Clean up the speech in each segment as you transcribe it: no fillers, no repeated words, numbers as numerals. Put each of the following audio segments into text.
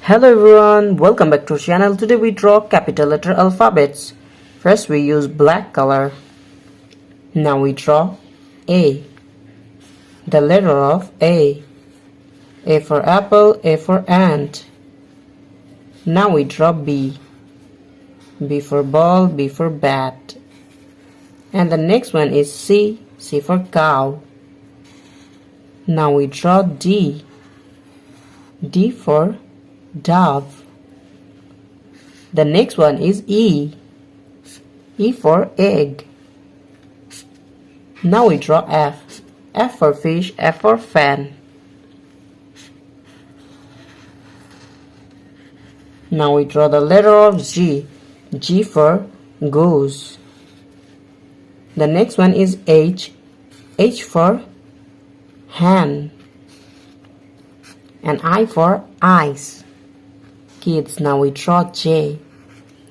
Hello everyone, welcome back to our channel. Today we draw capital letter alphabets. First we use black color. Now we draw A, the letter of A. A for apple, A for ant. Now we draw B. B for ball, B for bat. And the next one is C, C for cow. Now we draw D. D for dove. The next one is E. E for egg. Now we draw F. F for fish, F for fan. Now we draw the letter of G. G for goose. The next one is H. H for hen. And I for eyes. Kids, now we draw J.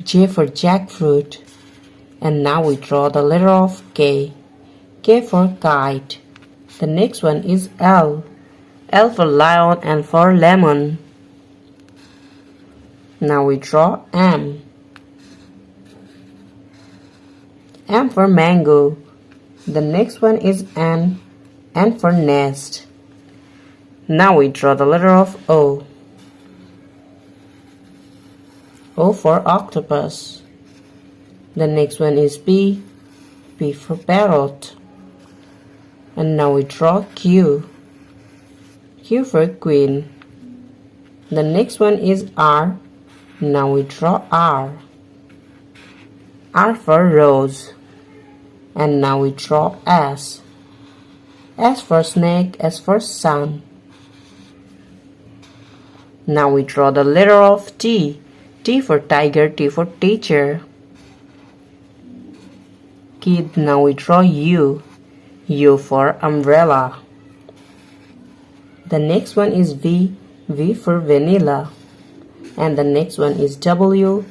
J for jackfruit. And now we draw the letter of K. K for kite. The next one is L. L for lion and for lemon. Now we draw M. M for mango. The next one is N. N for nest. Now we draw the letter of O. O for octopus. The next one is P. P for parrot. And now we draw Q. Q for queen. The next one is R. Now we draw R. R for rose. And now we draw S. S for snake, S for sun. Now we draw the letter of T. T for tiger, T for teacher. Kid, now we draw U. U for umbrella. The next one is V. V for vanilla. And the next one is W.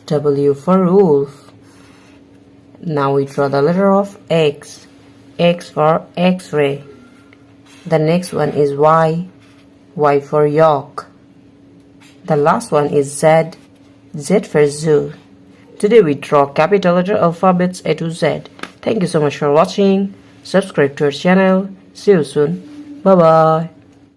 W for wolf. Now we draw the letter of X. X for X-ray. The next one is Y. Y for yolk. The last one is Z. Z for zoo. Today we draw capital letter alphabets A to Z. Thank you so much for watching. Subscribe to our channel. See you soon. Bye bye.